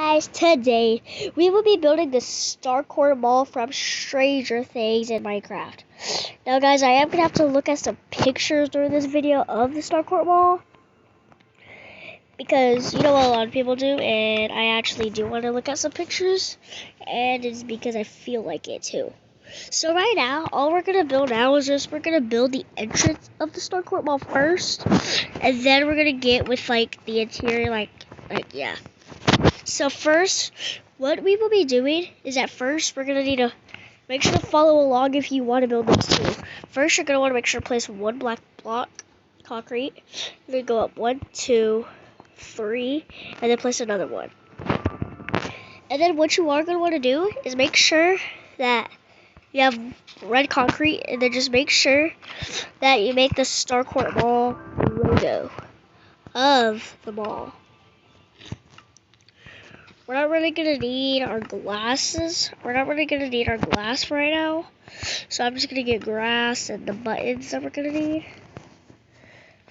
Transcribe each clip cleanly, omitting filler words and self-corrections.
Guys, today we will be building the starcourt mall from Stranger Things in Minecraft. Now guys, I am going to have to look at some pictures during this video of the starcourt mall, because you know what a lot of people do, and I actually do want to look at some pictures, and it's because I feel like it too. So right now, all we're going to build now is we're going to build the entrance of the starcourt mall first, and then we're going to get with like the interior, yeah. So first, what we will be doing is at first we're gonna need to make sure to follow along if you want to build this too. First, you're gonna want to make sure to place one black block concrete. You're gonna go up 1, 2, 3, and then place another one. And then what you are gonna want to do is make sure that you have red concrete, and then just make sure that you make the starcourt mall logo of the mall. We're not really going to need our glasses. We're not really going to need our glass for right now. So I'm just going to get grass and the buttons that we're going to need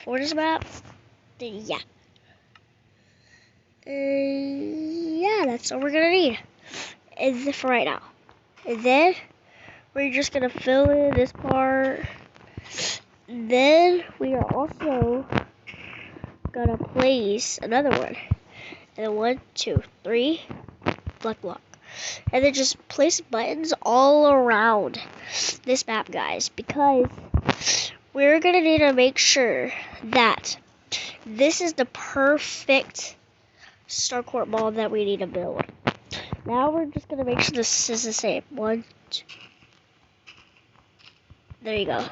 for this map. Then yeah. Yeah, that's all we're going to need. And for right now. And then we're just going to fill in this part. Then we are also going to place another one. And then 1, 2, 3, black block. And then just place buttons all around this map, guys, because we're going to need to make sure that this is the perfect starcourt mall that we need to build. Now we're just going to make sure this is the same. 1, 2. There you go.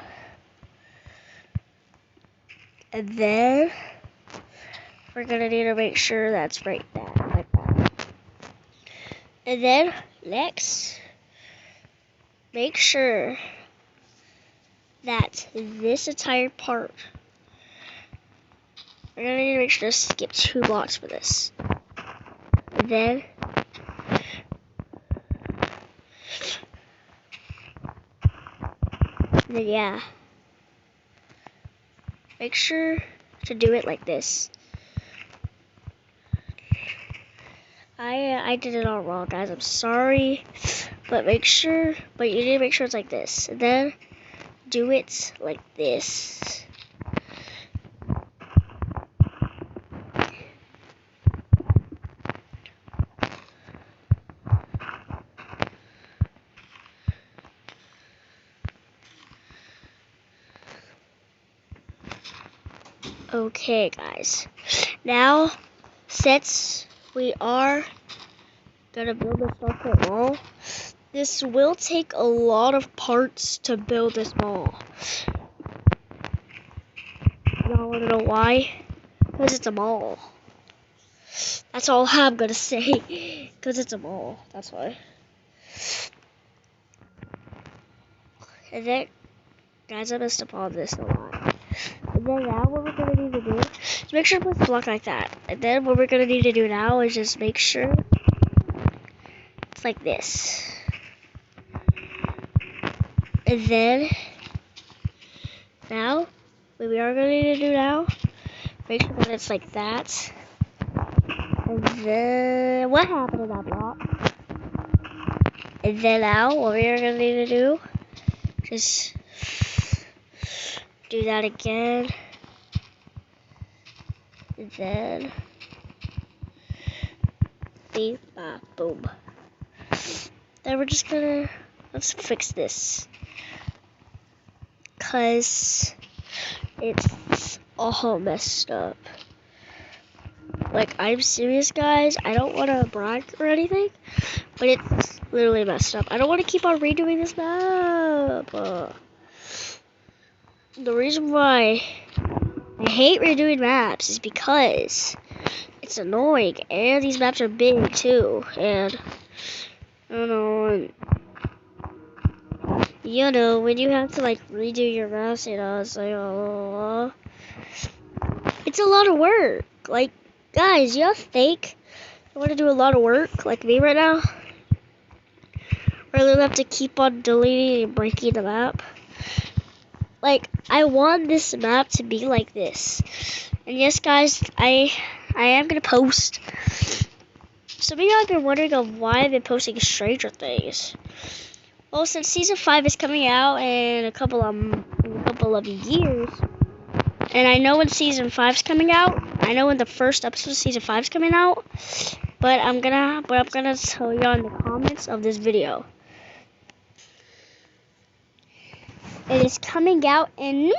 And then we're going to need to make sure that's right there, like that. And then, next, make sure that this entire part, we're going to need to make sure to skip 2 blocks for this. And then, yeah, make sure to do it like this. I did it all wrong, guys. I'm sorry, but you need to make sure it's like this. And then do it like this. Okay, guys. Now, since we are gonna build a starcourt mall, this will take a lot of parts to build this mall. Y'all wanna know why? Because it's a mall. That's all I'm gonna say. Because it's a mall. That's why. And then, guys, I messed up on this a lot. And then now what we're gonna need to do is make sure to put the block like that. And then what we're gonna need to do now is just make sure it's like this. And then now what we are gonna need to do now, make sure that it's like that. And then what happened to that block? And then now what we are gonna need to do, just do that again. And then beep, bop, boom. Then we're just gonna, let's fix this, cause it's all messed up. Like, I'm serious, guys. I don't want to brag or anything, but it's literally messed up. I don't want to keep on redoing this map. The reason why I hate redoing maps is because it's annoying, and these maps are big too, and I don't know, you know, when you have to like redo your maps, you know, it's like, it's a lot of work. Like, guys, y'all think I want to do a lot of work like me right now? Or I have to keep on deleting and breaking the map? Like, I want this map to be like this. And yes, guys, I am going to post some of y'all have been wondering of why I've been posting Stranger Things. Well, since season 5 is coming out in a couple of years, and I know when season 5's coming out, I know when the first episode of season 5's coming out, but I'm gonna tell y'all in the comments of this video. It is coming out in.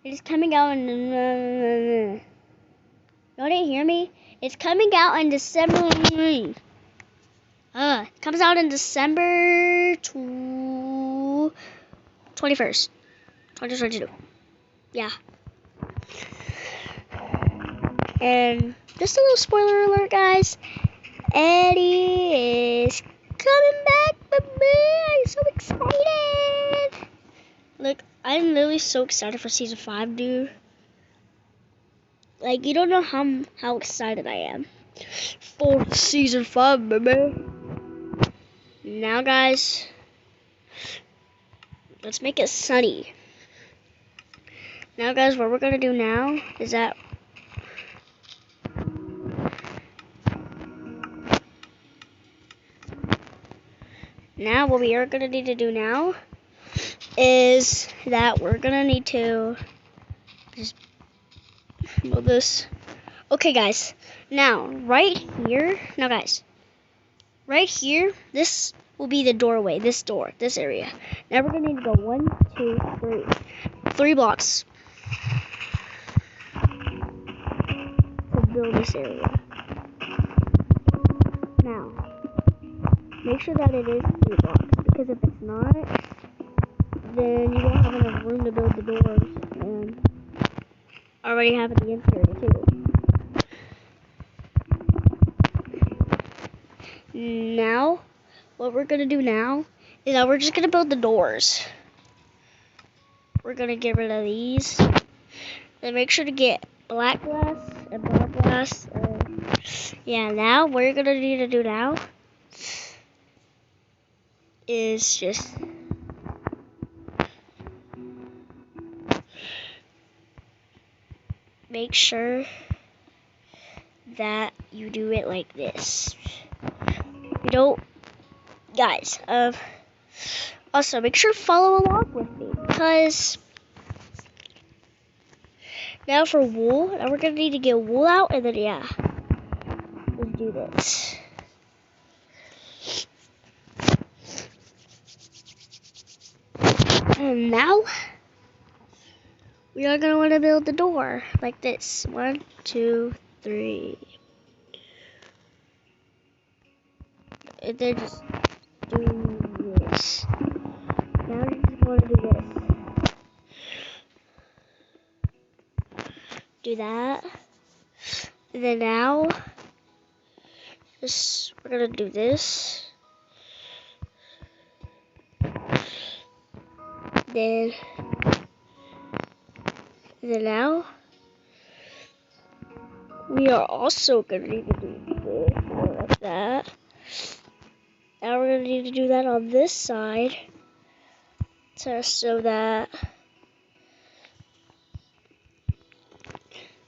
It is coming out in. Y'all didn't hear me? It's coming out in December. It comes out in December 21st, 2022. Yeah. And just a little spoiler alert, guys. Eddie is coming back, baby. I'm so excited. Look, I'm literally so excited for season 5, dude. Like, you don't know how excited I am for season 5, baby. Now, guys, let's make it sunny. Now, guys, what we're gonna do now is that what we are gonna need to do now is that we're gonna need to just build this. Okay, guys. Now, right here. Now, guys. Right here. This will be the doorway. This door. This area. Now we're gonna need to go 1, 2, 3. 3 blocks to build this area. Now, make sure that it is 3 blocks, because if it's not, then you won't have enough room to build the doors and already have the interior too. Now, what we're gonna do now is that we're just gonna build the doors. We're gonna get rid of these. Then make sure to get black glass and brown glass. Yeah, now what you're gonna need to do now is just make sure that you do it like this. You don't, guys. Also, make sure to follow along with me, because now for wool, now we're gonna need to get wool out, and then yeah, let's do this. And now we are gonna want to build the door like this. 1, 2, 3. And then just do this. Now you just want to do this. Do that. And then now, we're gonna do this. Then now, we are also gonna need to do this like that. Now we're gonna need to do that on this side, so that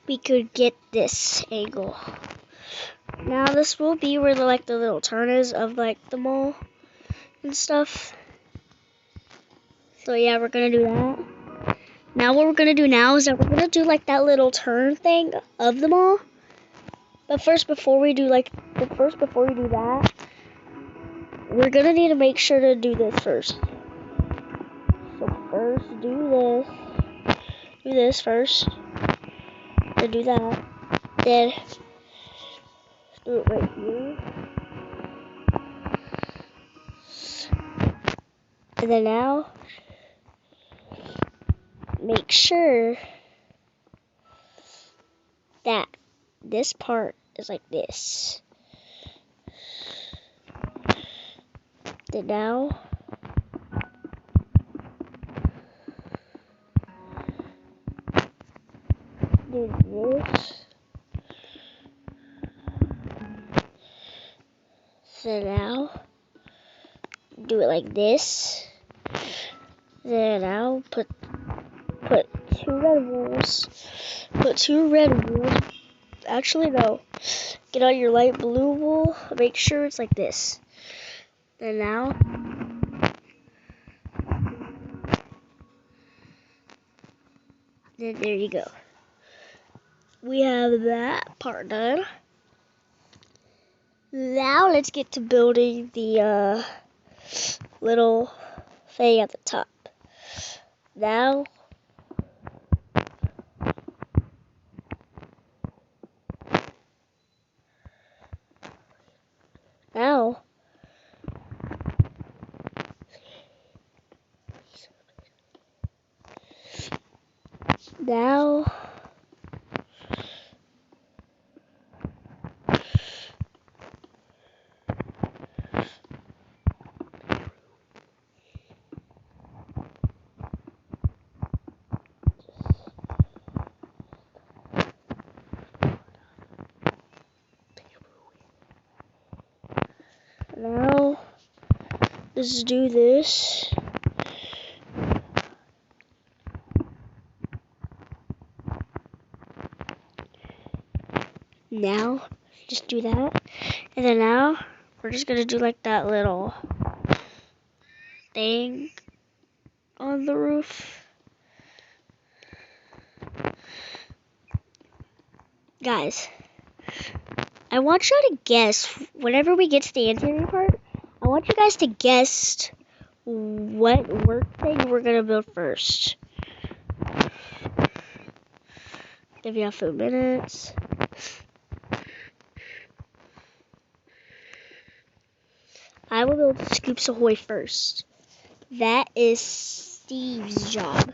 we could get this angle. Now this will be where the little turn is of the mall and stuff. So yeah, we're gonna do that. Now what we're gonna do now is that we're gonna do that little turn thing of the mall. But first, before we do that, we're gonna need to make sure to do this first. So first, do this first. Then do that. Then do it right here. And then now, make sure that this part is like this. Then now, do this. So now, do it like this. Then now, put 2 red wools. Put 2 red wools Actually, no. Get out your light blue wool. Make sure it's like this. And now, then there you go. We have that part done. Now let's get to building the little thing at the top. Now, now, now, now, let's do this. Now, just do that. And then now, we're just gonna do like that little thing on the roof. Guys, I want you to guess, whenever we get to the interior part, I want you guys to guess what work thing we're gonna build first. Give you a few minutes. I will build Scoops Ahoy first. That is Steve's job.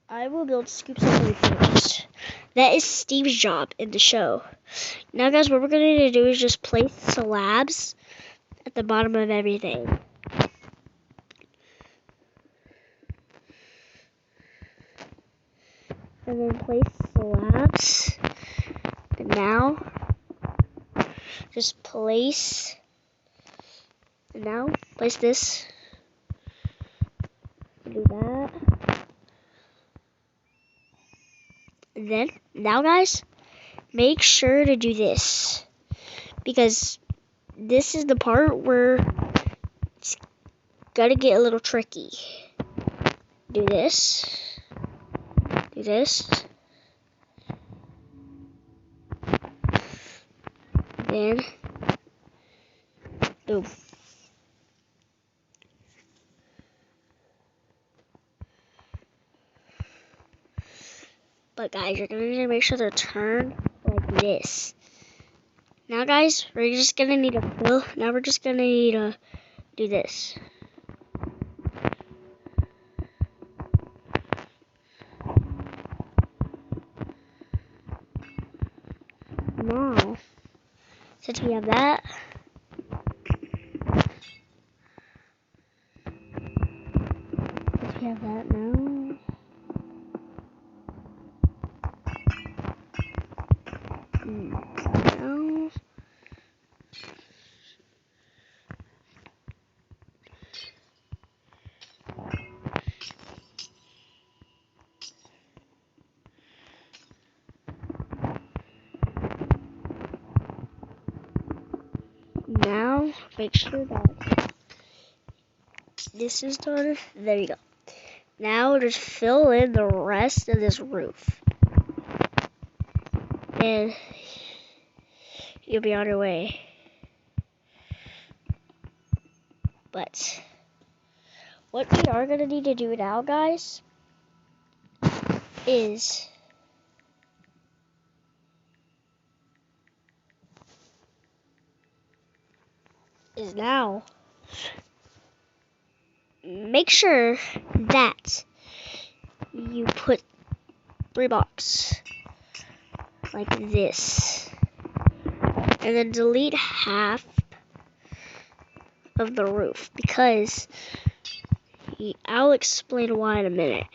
I will build Scoops Ahoy first. That is Steve's job in the show. Now, guys, what we're going to need to do is just place slabs at the bottom of everything. And then place slabs. And now, just place. And now, place this. Do that. And then, now, guys, make sure to do this. Because this is the part where it's gotta get a little tricky. Do this. Do this. Then, boom. But guys, you're gonna need to make sure they're turned like this. Now, guys, we're just gonna need to fill. Now we're just gonna need to do this. Now, since we have that, now. Now, make sure that this is done. There you go. Now, just fill in the rest of this roof. And you'll be on your way. But what we are going to need to do now, guys, is now make sure that you put 3 blocks like this, and then delete half of the roof, because I'll explain why in a minute.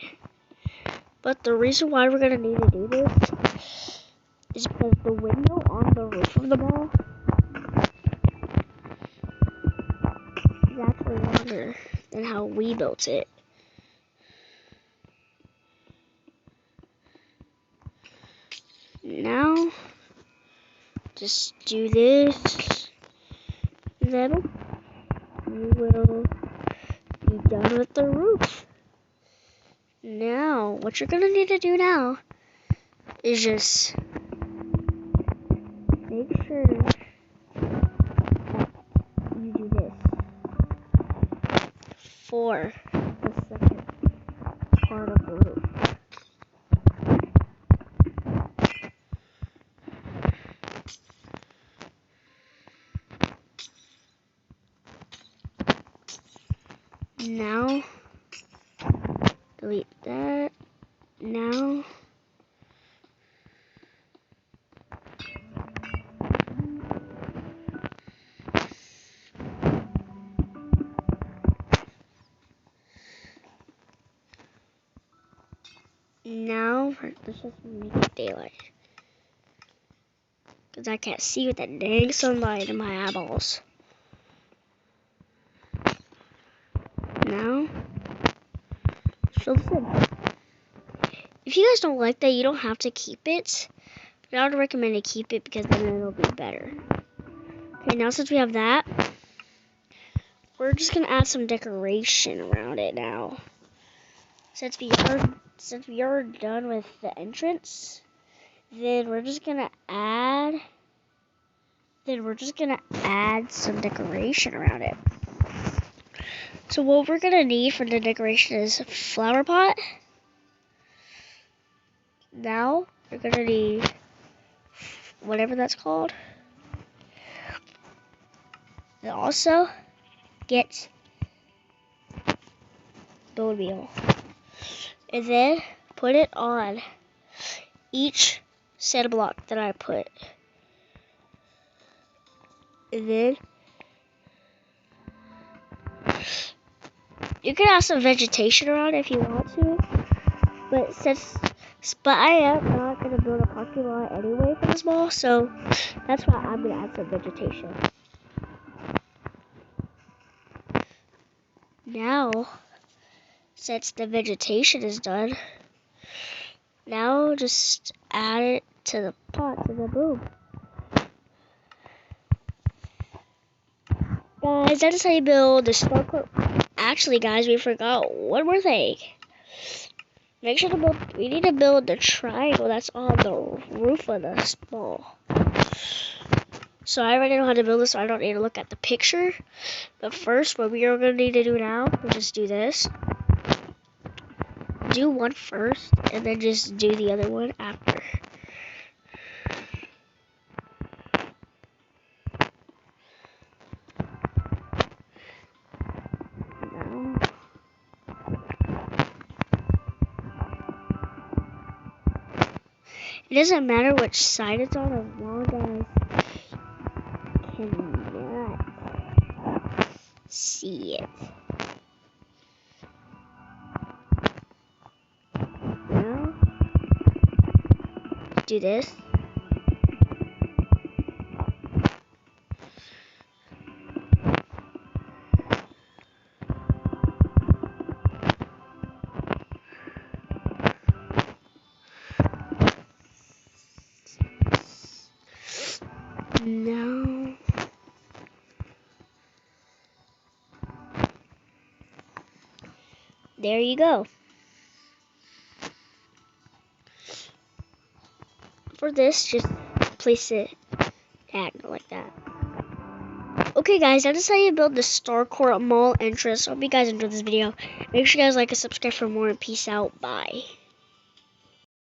But the reason why we're going to need to do this is because the window on the roof of the mall is actually longer than how we built it. Now, just do this. Then we will be done with the roof. Now, what you're gonna need to do now is just make sure that you do this for the second part of the roof. Now, delete that. Now, let's just make it daylight. Because I can't see with that dang sunlight in my eyeballs. Now, so listen. If you guys don't like that, you don't have to keep it. But I would recommend to keep it because then it'll be better. Okay, now since we have that, we're just gonna add some decoration around it now. Since we are done with the entrance, then we're just gonna add some decoration around it. So what we're gonna need for the decoration is a flower pot. Now we're gonna need whatever that's called. And also get bone meal. And then put it on each set of block that I put. And then you can add some vegetation around it if you want to. But I am not going to build a parking lot anyway for this mall, so that's why I'm going to add some vegetation. Now, since the vegetation is done, now just add it to the pot and then boom. Guys, that is how you build the starcourt. Actually, guys, we forgot one more thing. Make sure we need to build the triangle that's on the roof of the mall. So I already know how to build this, so I don't need to look at the picture. But first, what we are going to need to do now is just do this. Do one first, and then just do the other one after. It doesn't matter which side it's on as long as you cannot see it. Now, do this. Now, there you go. For this, just place it diagonal like that. Okay guys, that is how you build the starcourt mall entrance. I hope you guys enjoyed this video. Make sure you guys like and subscribe for more, and peace out. Bye.